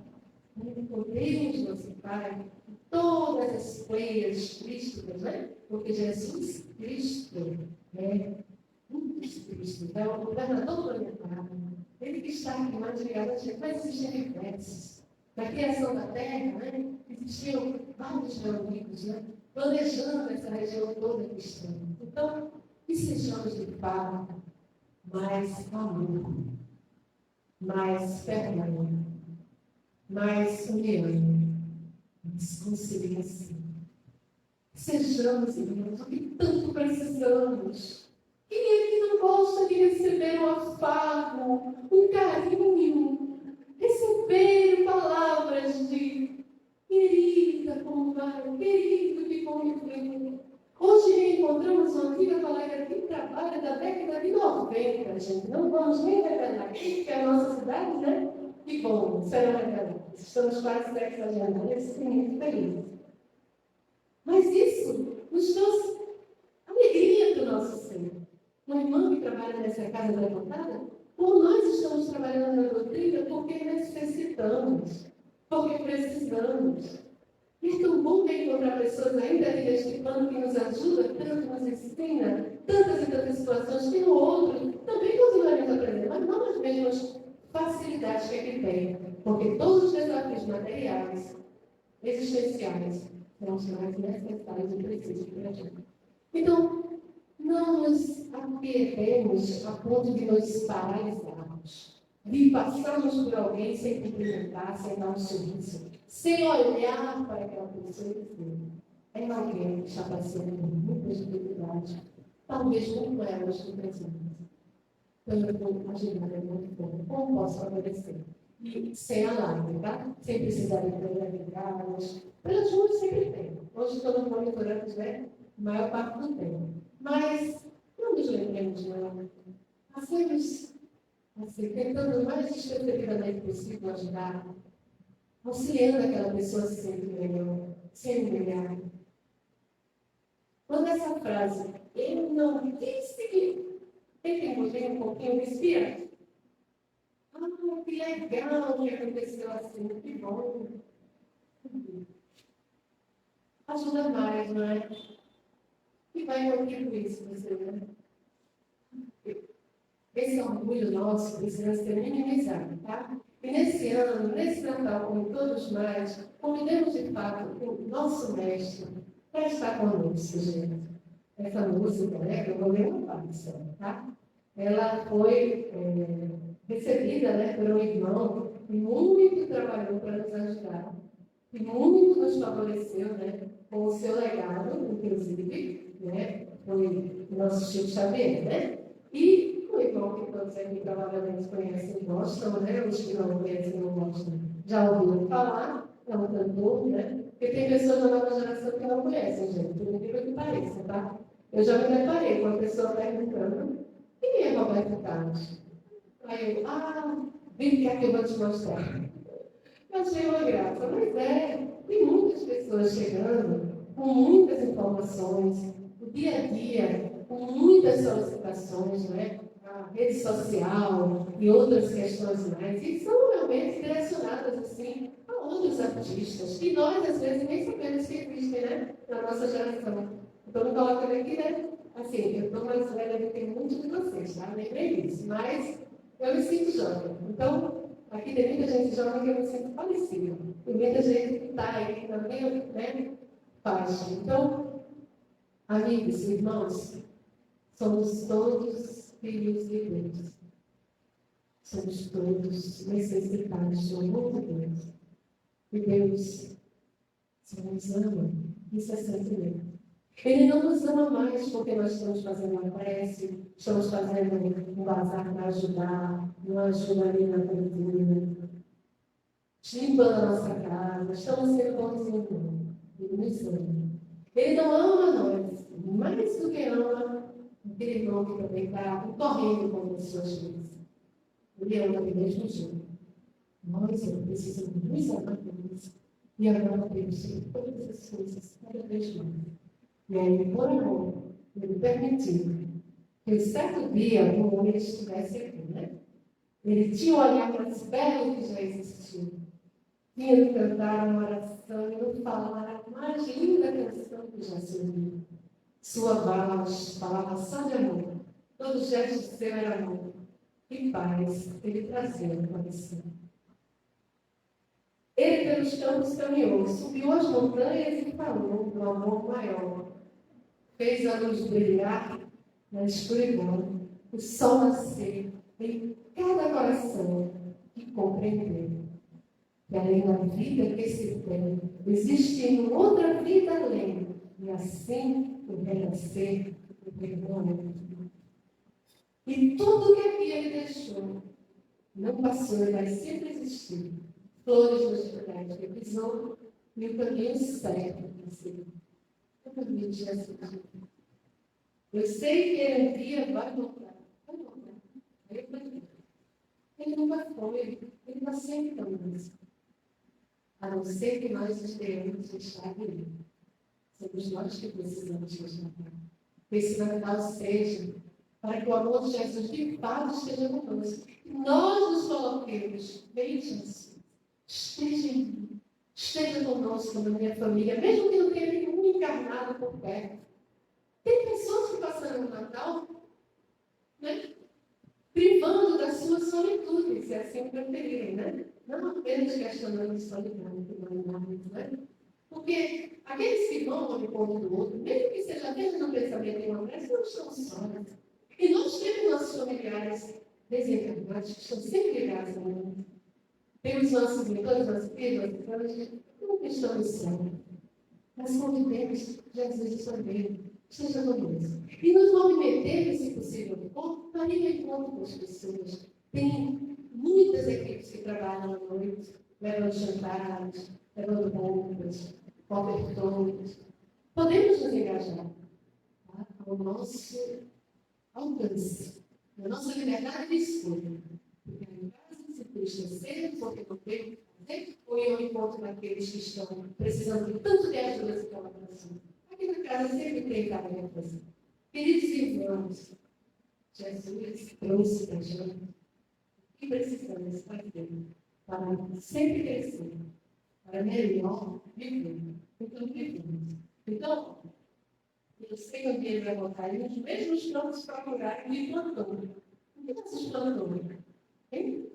né, com Deus, nosso Pai, todas as pleias crísticas, né? Porque Jesus Cristo é Jesus Cristo, é o governador planetário. Ele que está aqui mais ligado a gente, mas existem diversos. Na criação da Terra, né, existiam vários reunidos, né, planejando essa região toda cristã. Então, que sejamos de fato mais amor, mais perdão, mais união, mais conciliação. Sejamos, irmãos, o que tanto precisamos. Quem é que não gosta de receber um afago, um carinho, receber palavras de querida, como vai, querido, que como vem. Hoje encontramos uma antiga colega de trabalho da década de 90, gente. Não vamos nem revelar aqui, que é a nossa cidade, né? Que bom, será revelado. Estamos quase sexagenários, sim, muito felizes. Mas isso nos trouxe alegria do nosso ser. Uma irmã que trabalha nessa casa levantada, por nós estamos trabalhando na doutrina porque necessitamos, porque precisamos. E é tão bom ver encontrar pessoas ainda aqui neste plano que nos ajuda, tanto nos ensina, tantas e tantas situações que no outro também continuaremos aprendendo, mas não as mesmas facilidades que aqui tem, porque todos os desafios materiais, existenciais, são os mais necessários e precisos para a gente. Então, não nos apiedemos a ponto de nos paralisarmos, de passarmos por alguém sem cumprimentar, sem dar um sorriso, sem olhar para aquela pessoa e dizer: é alguém que está passando por muitas dificuldades, talvez como elas no presente. Então, eu vou ajudar muito bom. Como posso favorecer? E sem alarme, tá? Sem precisar de prioridades. Pelas ruas sempre tem. Hoje estamos monitorando, né? A maior parte do tempo. Mas não nos lembremos, não. Fazemos assim, tentando o mais despercebidamente possível ajudar, auxiliando aquela pessoa a se sentir melhor, sem humilhar. Quando essa frase, eu não disse que tem que mudar um pouquinho, respira. Que legal que aconteceu assim, que bom. Ajuda mais, não é? E vai contribuir isso, você, né? Esse orgulho nosso precisa ser minimizado, tá? E nesse ano, nesse Natal, como todos nós, convidemos de fato o nosso mestre para estar conosco, gente. Essa música, né, que eu vou ler uma parte só, tá? Ela foi recebida, né, por um irmão que muito trabalhou para nos ajudar e muito nos favoreceu, né, com o seu legado, inclusive, né, foi o nosso Chico Xavier, né? E o irmão que todos aqui provavelmente conhecem e gostam, né? Os que não conhecem e não gostam já ouviram falar, é um cantor, né? Porque tem pessoas da nova geração que não conhecem, gente, por incrível que pareça, tá? Eu já me deparei com uma pessoa perguntando: quem é Roberto Carlos? Aí eu, vem cá que eu vou te mostrar. Eu achei uma graça, mas tem muitas pessoas chegando com muitas informações, o dia a dia, com muitas solicitações, né? A rede social e outras questões mais, e são realmente direcionadas assim a outros artistas, que nós às vezes nem sabemos que existem, né? Na nossa geração. Então, me colocando aqui, né? Assim, eu estou mais velha do que muitos de vocês, tá? Lembrei disso, mas eu me sinto jovem. Então, Aqui tem muita gente jovem que eu me sinto parecida. Tem muita gente que está aí na minha faixa. Então, amigos e irmãos, somos todos filhos de Deus. Somos todos necessitados do amor de Deus. E Deus só nos ama incessantemente. Ele não nos ama mais porque nós estamos fazendo uma prece, estamos fazendo um bazar para ajudar, uma ajuda ali na cantina, limpando a nossa casa, estamos sendo bonzinhos. Ele nos ama. Ele não ama nós, mais do que ama aquele irmão que também está correndo com as suas vidas. Ele ama do mesmo jeito. Nós precisamos nos amar por isso. E agora temos todas as coisas cada vez mais. E aí, por amor, ele permitiu que certo dia o homem estivesse aqui, né? Ele tinha um olhar mais belo que já existiu. Tinha de cantar uma oração e não falar a mais linda canção que já se ouviu. Sua voz falava só de amor. Todo gesto seu era amor. E paz ele trazia no coração. Ele pelos campos caminhou, subiu as montanhas e falou do amor maior. Fez a luz brilhar na escuridão, o sol nascer em cada coração que compreendeu que além da vida que se tem, existe uma outra vida além, e assim o renascer, o perdão. E tudo que aqui ele deixou não passou e vai sempre existir. Flores nos lugares que pisou e o caminho certo para seguir. O caminho de Jesus. Eu sei que ele um dia vai voltar. Vai voltar. Ele nunca foi. Ele vai sempre conosco. A não ser que nós estejamos de estar ali. Somos nós que precisamos estar ali. Que esse Natal seja para que o amor de Jesus de fato esteja conosco. Nós nos coloquemos bem Jesus. Esteja em mim. Esteja conosco na minha família, mesmo que não tenha nenhum encarnado por perto. Tem pessoas que passaram o Natal, né, privando da sua solitude, se assim preferirem, né? Não apenas questionando a solidão, né? Porque aqueles que vão ao encontro do outro, mesmo que seja apenas no pensamento de uma prece, não estão sós. E nós temos nossos familiares desencarnados que estão sempre ligados ao mundo. Temos nossos mentores, nossos filhos, não estamos sós. Mas convivemos, Jesus também. Esteja conosco. E nos movimentemos, se possível, para ir ao encontro com as pessoas. Tem muitas equipes que trabalham à noite, levando jantares, levando roupas, cobertores. Podemos nos engajar, tá, ao nosso alcance, na nossa liberdade de escolha. Porque em casa se puxa cedo, porque não tem o que fazer, ou ir ao encontro daqueles que estão precisando de tanto de ajuda e colaboração. Aqui na casa sempre tem tarefa para fazer. Queridos irmãos, Jesus trouxe para a gente o que precisamos fazer para sempre crescer, para melhor viver. Então, vivemos. Então, eu sei que um dia ele vai voltar e os mesmos planos procurarem me plantou. O que vocês plantou? Hein?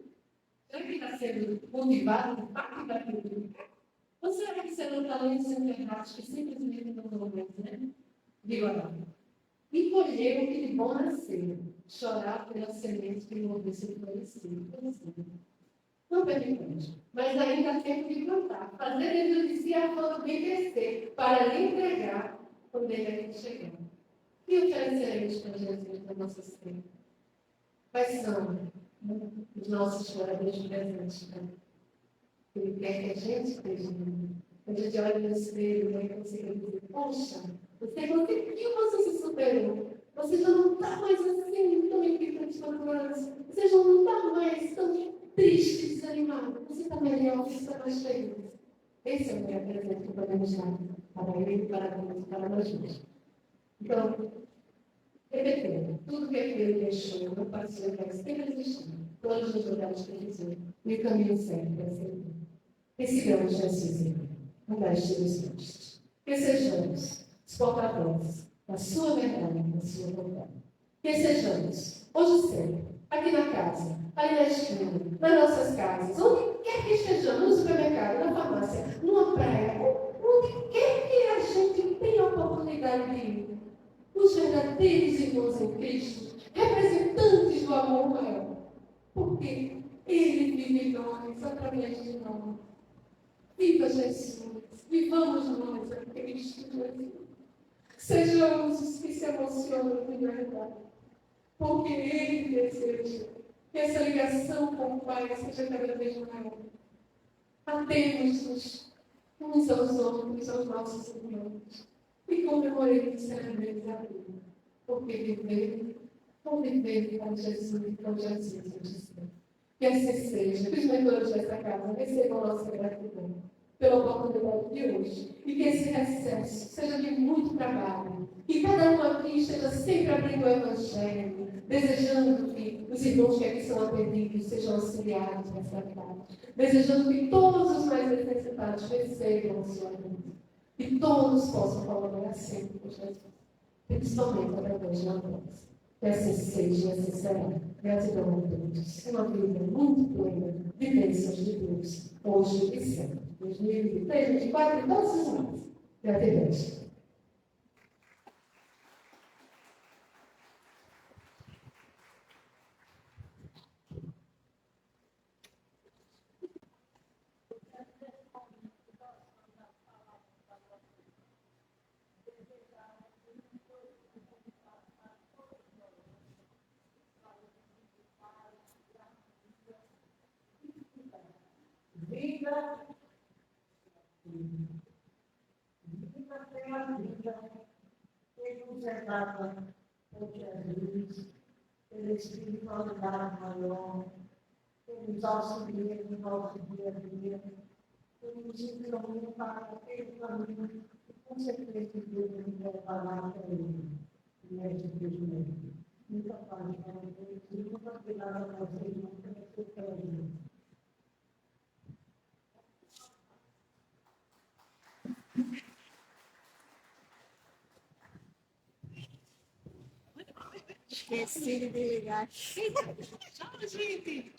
Será que está sendo cultivado no pacto da cultura? Ou será que serão talentos enterrados que simplesmente não vão mais, né? Digo agora. E colher o que de bom nascer, chorar pela semente que não se florescer. Não perguntamos, mas ainda há tempo de plantar, fazer ele de si a flor bem crescer, para lhe entregar quando ele aqui chegar. E ofereceremos para Jesus na nossa ceia. Quais são os nossos verdadeiros presentes? Ele quer que a gente esteja ali. A gente olha no espelho e consiga dizer, poxa, você conseguiu, você se superou. Você já não está mais assim, tão implicante quanto antes. Você já não está mais tão triste, desanimado. Você está melhor, você está mais feliz. Esse é o melhor presente que podemos dar para ele, para Deus, para nós mesmos. Então, repetindo, tudo que ele deixou, não passou, vai sempre existir. Todos os lugares que ele fez. E o caminho certo é ser. Que sigamos Jesus, através dos Cristo. Que sejamos os portadores da sua verdade, da sua vontade. Que sejamos, hoje e sempre, aqui na casa, aí na esquina, nas nossas casas, onde quer que estejamos, no supermercado, na farmácia, numa praia, onde quer que a gente tenha a oportunidade de ir. Os verdadeiros irmãos em Cristo, representantes do amor maior, porque Ele vive em nós, através de nós. Viva Jesus, vivamos nós a Cristo Jesus. Sejamos os que se emocionam de verdade, porque Ele deseja que essa ligação com o Pai seja cada vez maior. Atemos-nos uns aos outros, aos nossos irmãos, e comemoremos seriamente a vida, porque viver, conviver com Jesus e com Jesus é dizer. Que assim seja, que os mentores dessa casa recebam a nossa gratidão pela oportunidade de hoje, e que esse recesso seja de muito trabalho, que cada um aqui esteja sempre abrindo o Evangelho, desejando que os irmãos que aqui são atendidos sejam auxiliados nessa casa, desejando que todos os mais necessitados recebam o seu ajuda, e todos possam colaborar sempre com Jesus, principalmente através de nós. Que assim seja, assim será. Gratidão a todos. Uma vida muito plena de bênçãos de Deus, hoje e sempre. 2023, 2024 e todos os anos. Gratidão. Viva, viva pela vida que nos é dada por Jesus, pela espiritualidade maior, que nos auxilia no nosso dia a dia, que nos encaminha para aquele caminho que com certeza Deus nos levará para ele. E é Jesus mesmo. Muita paz para vocês e muito obrigada a vocês por ter feito. Esqueci de ligar. Tchau, gente.